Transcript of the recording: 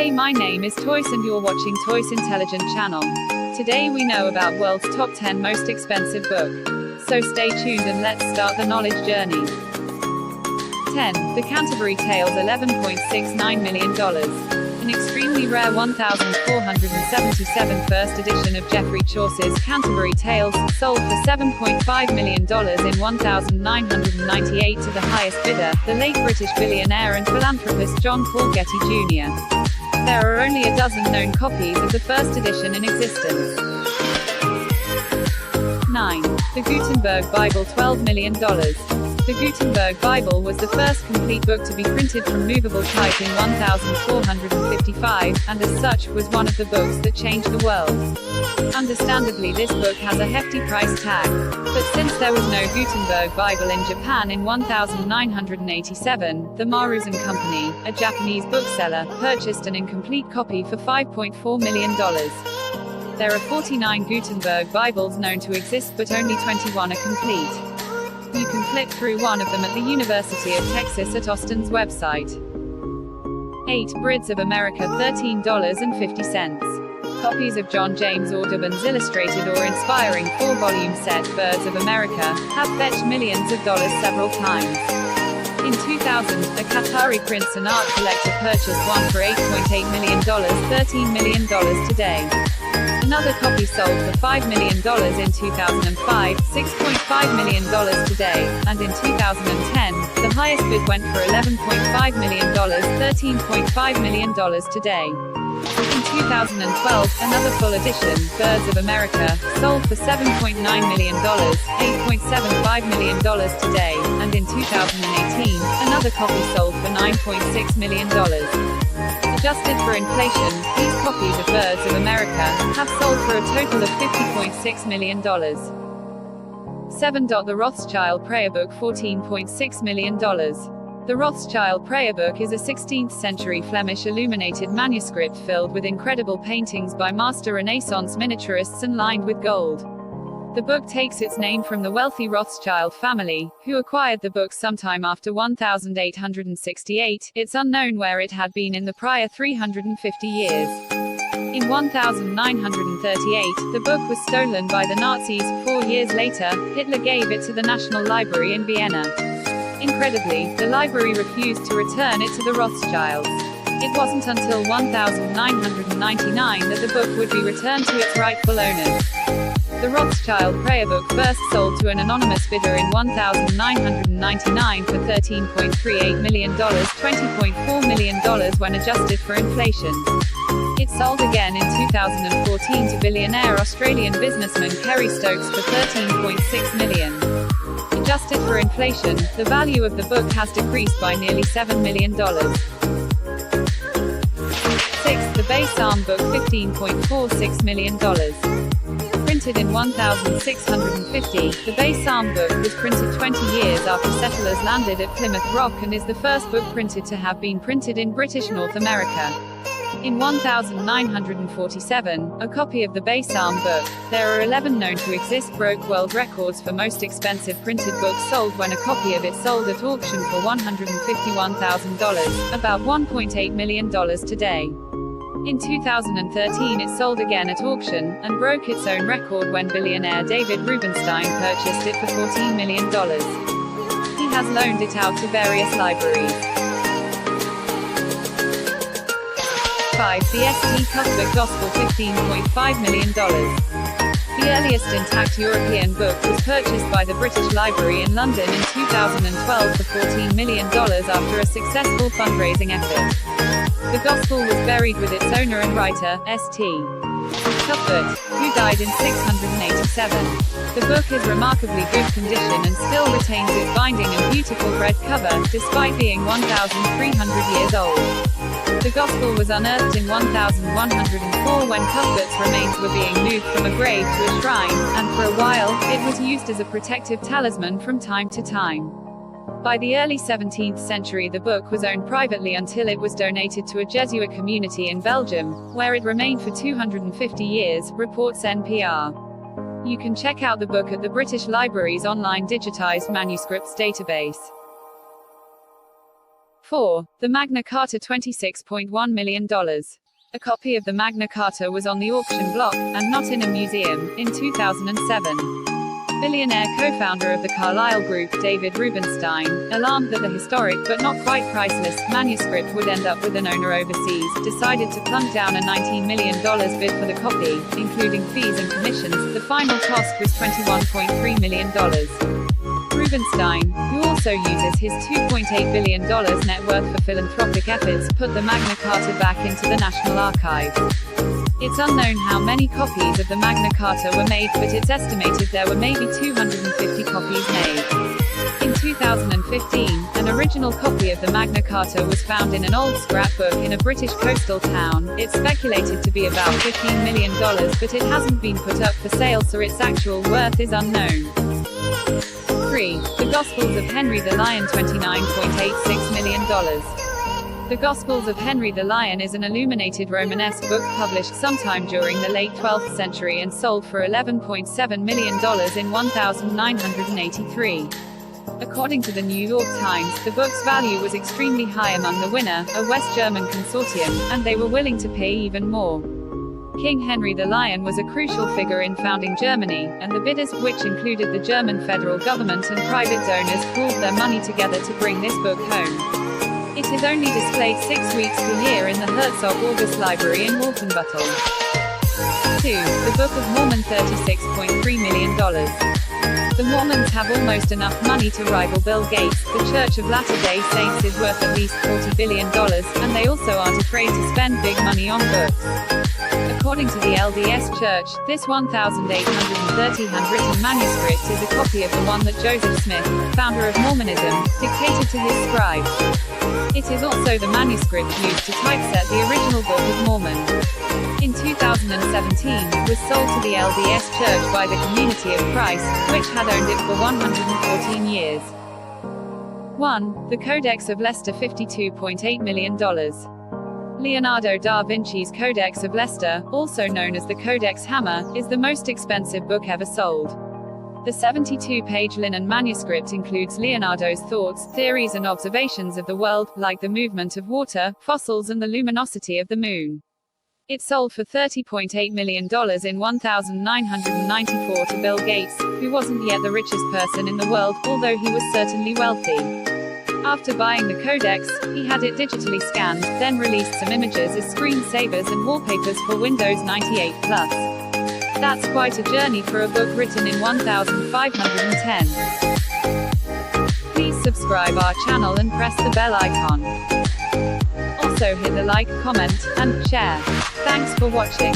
Hey, my name is Toyce and you're watching Toyce Intelligent Channel. Today we know about world's top 10 most expensive book. So stay tuned and let's start the knowledge journey. 10. The Canterbury Tales, $11.69 million. An extremely rare 1477 first edition of Geoffrey Chaucer's Canterbury Tales, sold for $7.5 million in 1998 to the highest bidder, the late British billionaire and philanthropist John Paul Getty Jr. There are only a dozen known copies of the first edition in existence. 9. The Gutenberg Bible, $12 million. The Gutenberg Bible was the first complete book to be printed from movable type in 1455, and as such, was one of the books that changed the world. Understandably, this book has a hefty price tag. But since there was no Gutenberg Bible in Japan in 1987, the Maruzen Company, a Japanese bookseller, purchased an incomplete copy for $5.4 million. There are 49 Gutenberg Bibles known to exist, but only 21 are complete. You can flip through one of them at the University of Texas at Austin's website. 8. Brids of America, $13.50. Copies of John James Audubon's illustrated or inspiring 4-volume set, Birds of America, have fetched millions of dollars several times. In 2000, a Qatari prince and art collector purchased one for $8.8 million, $13 million today. Another copy sold for $5 million in 2005, $6.5 million today, and in 2010, the highest bid went for $11.5 million, $13.5 million today. In 2012, another full edition, Birds of America, sold for $7.9 million, $8.75 million today, and in 2018, another copy sold for $9.6 million. Adjusted for inflation, these copies of Birds of America have sold for a total of $50.6 million. 7. The Rothschild Prayer Book, $14.6 million. The Rothschild Prayer Book is a 16th century Flemish illuminated manuscript filled with incredible paintings by master Renaissance miniaturists and lined with gold. The book takes its name from the wealthy Rothschild family, who acquired the book sometime after 1868. It's unknown where it had been in the prior 350 years. In 1938, the book was stolen by the Nazis. 4 years later, Hitler gave it to the National Library in Vienna. Incredibly, the library refused to return it to the Rothschilds. It wasn't until 1999 that the book would be returned to its rightful owners. The Rothschild Prayer Book first sold to an anonymous bidder in 1999 for $13.38 million, $20.4 million when adjusted for inflation. It sold again in 2014 to billionaire Australian businessman Kerry Stokes for $13.6 million. Adjusted for inflation, the value of the book has decreased by nearly $7 million. 6. The Bay Psalm Book, $15.46 million. Printed in 1650, the Bay Psalm Book was printed 20 years after settlers landed at Plymouth Rock and is the first book printed to have been printed in British North America. In 1947, a copy of the Bay Psalm Book, there are 11 known to exist, broke world records for most expensive printed books sold when a copy of it sold at auction for $151,000, about $1.8 million today. In 2013 it sold again at auction, and broke its own record when billionaire David Rubenstein purchased it for $14 million. He has loaned it out to various libraries. 5. The St. Cuthbert Gospel, $15.5 million. The earliest intact European book was purchased by the British Library in London in 2012 for $14 million after a successful fundraising effort. The Gospel was buried with its owner and writer, St. Cuthbert, who died in 687. The book is remarkably good condition and still retains its binding and beautiful red cover, despite being 1,300 years old. The Gospel was unearthed in 1104 when Cuthbert's remains were being moved from a grave to a shrine, and for a while, it was used as a protective talisman from time to time. By the early 17th century the book was owned privately until it was donated to a Jesuit community in Belgium, where it remained for 250 years, reports NPR. You can check out the book at the British Library's online digitized manuscripts database. 4. The Magna Carta $26.1 million. A copy of the Magna Carta was on the auction block, and not in a museum, in 2007. Billionaire co-founder of the Carlyle Group, David Rubenstein, alarmed that the historic but not quite priceless manuscript would end up with an owner overseas, decided to plunk down a $19 million bid for the copy, including fees and commissions. The final cost was $21.3 million. Rubenstein, who also uses his $2.8 billion net worth for philanthropic efforts, put the Magna Carta back into the National Archives. It's unknown how many copies of the Magna Carta were made, but it's estimated there were maybe 250 copies made. In 2015, an original copy of the Magna Carta was found in an old scrapbook in a British coastal town. It's speculated to be about $15 million, but it hasn't been put up for sale, so its actual worth is unknown. 3. The Gospels of Henry the Lion $29.86 million. The Gospels of Henry the Lion is an illuminated Romanesque book published sometime during the late 12th century and sold for $11.7 million in 1983. According to the New York Times, the book's value was extremely high among the winner, a West German consortium, and they were willing to pay even more. King Henry the Lion was a crucial figure in founding Germany, and the bidders, which included the German federal government and private donors, pooled their money together to bring this book home. It is only displayed 6 weeks per year in the Herzog August Library in Wolfenbüttel. 2. The Book of Mormon $36.3 million. The Mormons have almost enough money to rival Bill Gates. The Church of Latter-day Saints is worth at least $40 billion, and they also aren't afraid to spend big money on books. According to the LDS Church, this 1,830 handwritten manuscript is a copy of the one that Joseph Smith, founder of Mormonism, dictated to his scribes. It is also the manuscript used to typeset the original Book of Mormon. In 2017, was sold to the LDS Church by the Community of Christ, which had owned it for 114 years. 1. The Codex of Leicester $52.8 million. Leonardo da Vinci's Codex of Leicester, also known as the Codex Hammer, is the most expensive book ever sold. The 72-page linen manuscript includes Leonardo's thoughts, theories and observations of the world, like the movement of water, fossils and the luminosity of the moon. It sold for $30.8 million in 1994 to Bill Gates, who wasn't yet the richest person in the world, although he was certainly wealthy. After buying the codex, he had it digitally scanned, then released some images as screensavers and wallpapers for Windows 98 Plus. That's quite a journey for a book written in 1510. Please subscribe our channel and press the bell icon. Also hit the like, comment, and share. Thanks for watching.